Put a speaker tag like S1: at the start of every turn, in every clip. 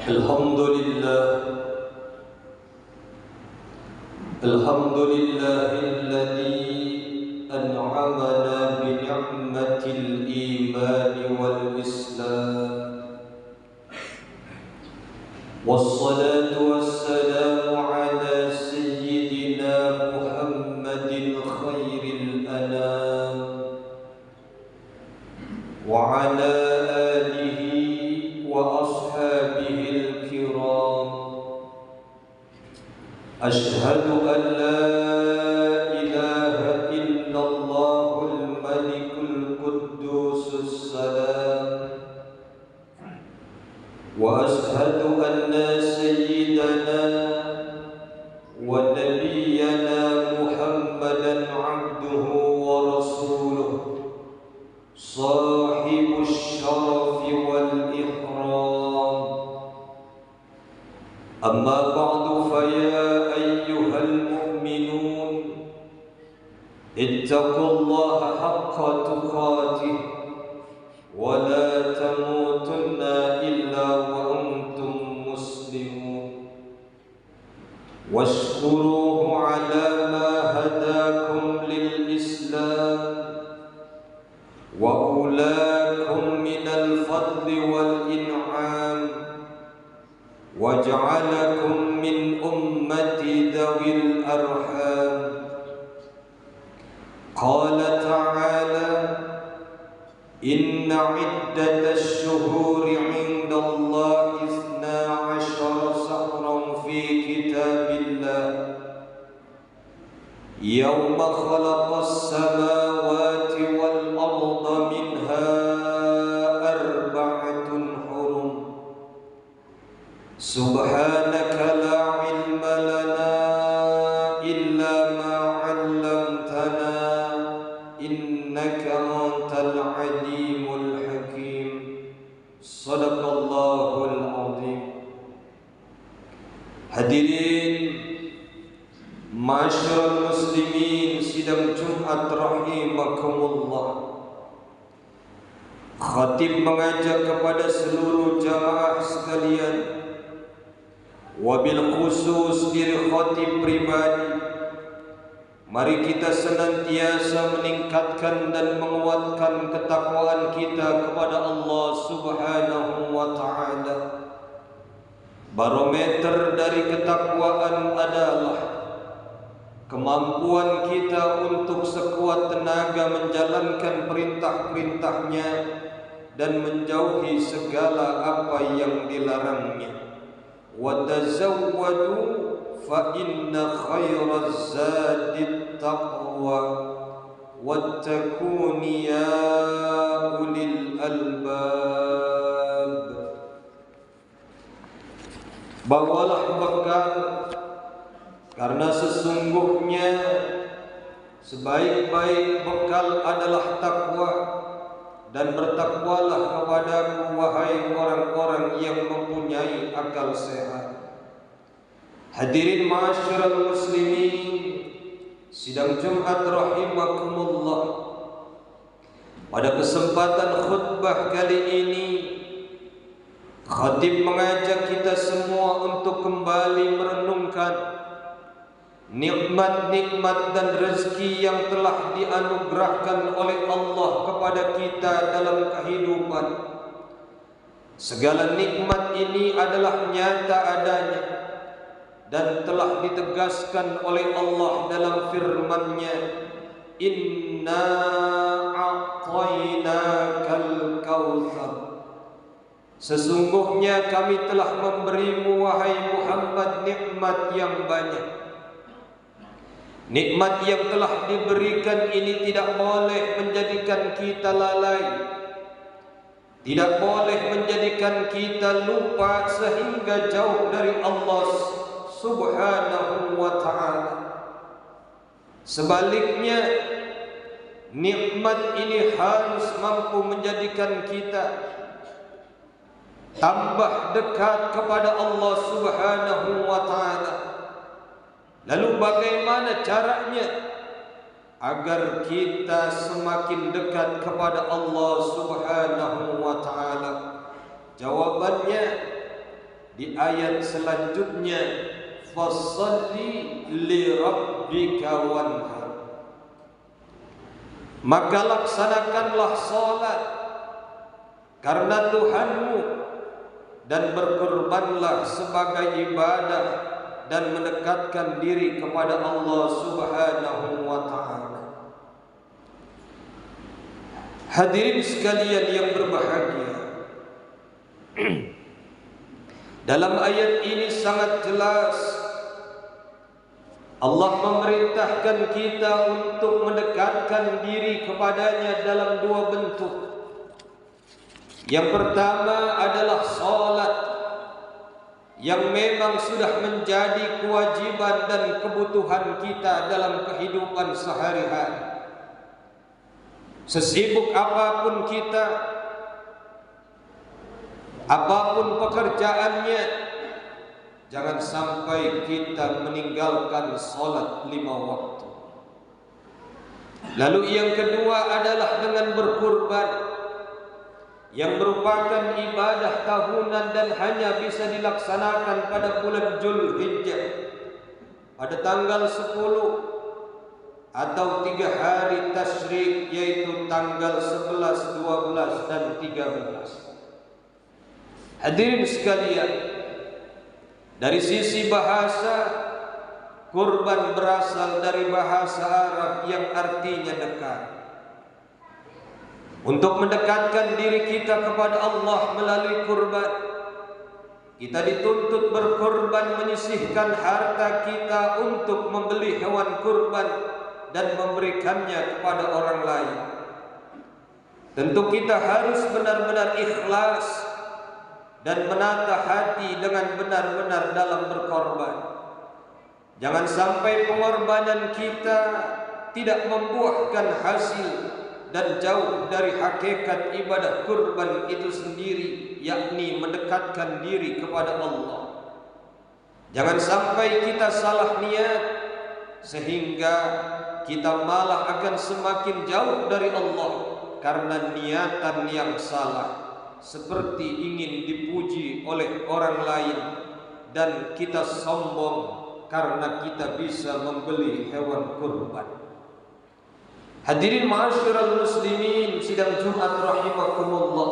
S1: الحمد لله الذي أنعمنا بنعمة الإيمان والإسلام، والصلاة والسلام على سيدنا محمد خير الأنام وعلى آله وأصحابه الكرام. أشهد أن لا إله إلا الله الملك القدوس السلام، وأشهد أن سيدنا ونبينا محمدا عبده ورسوله صاحب الشرف والإكرام. أما بعد، فيا أيها المؤمنون اتقوا الله حق تقاته ولا تموتن إلا وأنتم مسلمون، واشكروه على ما هداكم للإسلام وأولاكم من الفضل والإنعام، وجعلكم من أمة ذوي الأرحام. قال تعالى: إن عدة الشهور عند الله 12 شهرا في كتاب الله يوم خلق السماوات والأرض منها 4 حرم. سبحانك لا علم لنا إلا ما علمتنا إنك أنت العليم الحكيم. صدق الله العظيم. Hadirin Ma'asyiral muslimin sidang Jumat rahimakumullah. Khatib mengajak kepada seluruh jamaah sekalian, wabil khusus diri khatib pribadi, mari kita senantiasa meningkatkan dan menguatkan ketakwaan kita kepada Allah Subhanahu wa ta'ala. Barometer dari ketakwaan adalah kemampuan kita untuk sekuat tenaga menjalankan perintah-perintahnya dan menjauhi segala apa yang dilarangnya. Wa tazawwadu fa inna khairaz zadit taqwa wattaquni ya ulil albab. Bawalah bekal, karena sesungguhnya sebaik-baik bekal adalah takwa, dan bertakwalah kepadaku wahai orang-orang yang mempunyai akal sehat. Hadirin ma'asyiral muslimin sidang Jumat rahimakumullah. Pada kesempatan khutbah kali ini, khatib mengajak kita semua untuk kembali merenungkan nikmat-nikmat dan rezeki yang telah dianugerahkan oleh Allah kepada kita dalam kehidupan. Segala nikmat ini adalah nyata adanya dan telah ditegaskan oleh Allah dalam firman-Nya, Inna a'tainakal kautsar. Sesungguhnya kami telah memberimu wahai Muhammad nikmat yang banyak. Nikmat yang telah diberikan ini tidak boleh menjadikan kita lalai, tidak boleh menjadikan kita lupa sehingga jauh dari Allah Subhanahu wa ta'ala. Sebaliknya, nikmat ini harus mampu menjadikan kita tambah dekat kepada Allah Subhanahu wa ta'ala. Lalu bagaimana caranya agar kita semakin dekat kepada Allah Subhanahu wa ta'ala? Jawabannya di ayat selanjutnya, fassalli li rabbika wanhar. Maka laksanakanlah salat karena Tuhanmu dan berkorbanlah sebagai ibadah dan mendekatkan diri kepada Allah Subhanahu wa taala. Hadirin sekalian yang berbahagia, dalam ayat ini sangat jelas Allah memerintahkan kita untuk mendekatkan diri kepadanya dalam dua bentuk. Yang pertama adalah salat, yang memang sudah menjadi kewajiban dan kebutuhan kita dalam kehidupan sehari-hari. Sesibuk apapun kita, apapun pekerjaannya, jangan sampai kita meninggalkan salat 5 waktu. Lalu yang kedua adalah dengan berkurban, yang merupakan ibadah tahunan dan hanya bisa dilaksanakan pada bulan Dzulhijjah, pada tanggal 10 atau 3 hari tasyrik, yaitu tanggal 11, 12 dan 13. Hadirin sekalian, dari sisi bahasa, kurban berasal dari bahasa Arab yang artinya dekat. Untuk mendekatkan diri kita kepada Allah melalui kurban, kita dituntut berkorban, menyisihkan harta kita untuk membeli hewan kurban dan memberikannya kepada orang lain. Tentu kita harus benar-benar ikhlas dan menata hati dengan benar-benar dalam berkorban. Jangan sampai pengorbanan kita tidak membuahkan hasil dan jauh dari hakikat ibadah kurban itu sendiri, yakni mendekatkan diri kepada Allah. Jangan sampai kita salah niat sehingga kita malah akan semakin jauh dari Allah karena niatan yang salah, seperti ingin dipuji oleh orang lain dan kita sombong karena kita bisa membeli hewan kurban. Hadirin ma'asyiral muslimin sidang Jumat rahimakumullah,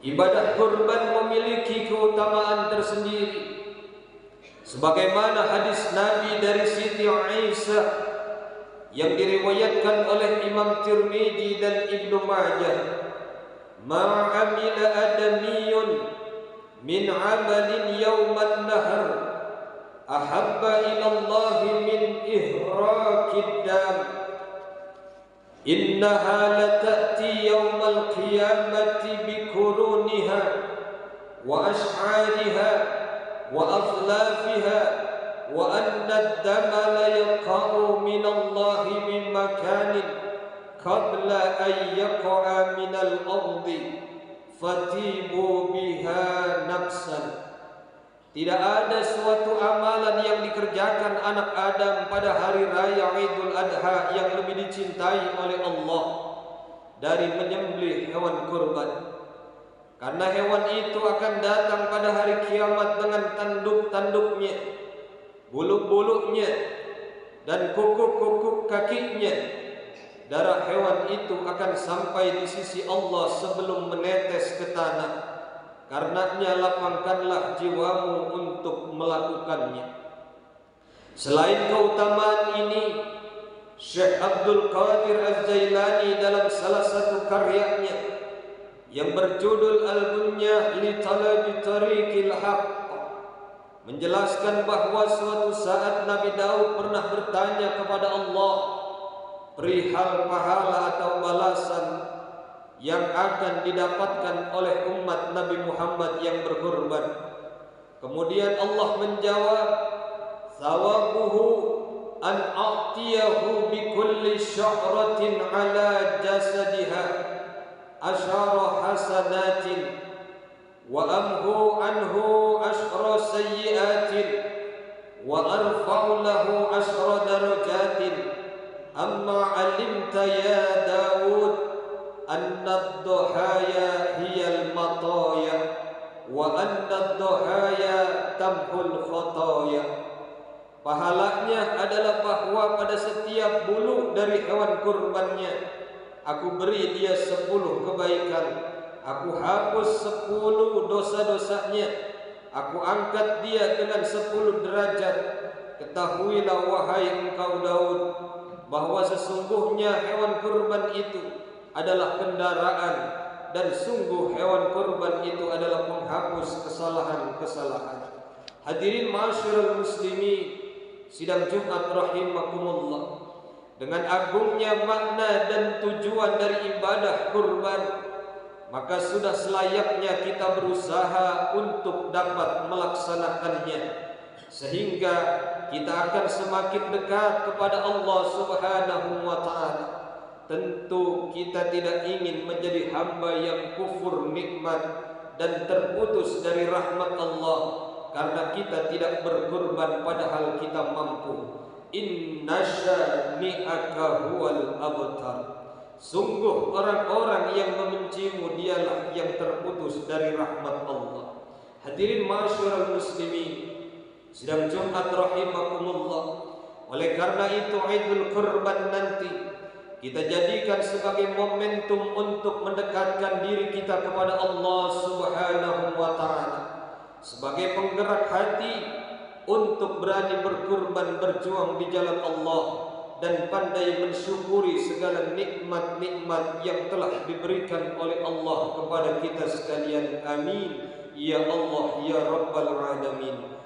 S1: ibadah kurban memiliki keutamaan tersendiri. Sebagaimana hadis Nabi dari Siti Aisyah yang diriwayatkan oleh Imam Tirmidzi dan Ibnu Majah, ma 'amila adamiyun min 'amalin yawman nahr ahabba ila Allah min ihraqid dam innaha la ta'ti yawmal qiyamati bikuruniha wa ash'ariha wa azlafiha wa anna ad-dama la yaqa'u min Allah min makanin qabla an yaqa'a min al-ardi fatibu biha nafsan. Tidak ada suatu amalan yang dikerjakan anak Adam pada hari raya Idul Adha yang lebih dicintai oleh Allah dari menyembelih hewan kurban. Karena hewan itu akan datang pada hari kiamat dengan tanduk-tanduknya, bulu-bulunya, dan kukuk-kukuk kakinya. Darah hewan itu akan sampai di sisi Allah sebelum menetes ke tanah. Karenanya lapangkanlah jiwamu untuk melakukannya. Selain keutamaan ini, Syekh Abdul Qadir Az-Zailani dalam salah satu karyanya yang berjudul Al-Bunyah li Talabi Tariqil Haqq menjelaskan bahwa suatu saat Nabi Daud pernah bertanya kepada Allah perihal pahala atau balasan yang akan didapatkan oleh umat Nabi Muhammad yang berkorban. Kemudian Allah menjawab, thawabuhu an a'tiyahu bi kulli sya'ratin ala jasadiha asyara hasanatin wa amhu anhu asyara sayyiatin wa arfa'u lahu asyara darajatin. Amma alimta ya Daud anna ad-duhaya hiya al-mataya wa anna ad-dhahaya tamhul khataya. Pahalanya adalah bahwa pada setiap bulu dari hewan kurbannya aku beri dia 10 kebaikan, aku hapus 10 dosa-dosanya, aku angkat dia dengan 10 derajat. Ketahuilah wahai engkau Daud, bahwa sesungguhnya hewan kurban itu adalah kendaraan, dan sungguh hewan kurban itu adalah penghapus kesalahan-kesalahan. Hadirin ma'asyiral muslimin, sidang Jumat rahimakumullah, dengan agungnya makna dan tujuan dari ibadah kurban, maka sudah selayaknya kita berusaha untuk dapat melaksanakannya, sehingga kita akan semakin dekat kepada Allah Subhanahu wa ta'ala. Tentu kita tidak ingin menjadi hamba yang kufur nikmat dan terputus dari rahmat Allah karena kita tidak berkurban padahal kita mampu. Inna syani'aka huwal abtar. Sungguh orang-orang yang membencimu dialah yang terputus dari rahmat Allah. Hadirin ma'asyiral muslimin, sidang Jumat rahimakumullah, oleh karena itu Idul Kurban nanti kita jadikan sebagai momentum untuk mendekatkan diri kita kepada Allah Subhanahu wa ta'ala, sebagai penggerak hati untuk berani berkurban berjuang di jalan Allah dan pandai mensyukuri segala nikmat-nikmat yang telah diberikan oleh Allah kepada kita sekalian. Amin ya Allah ya Rabbal Alamin.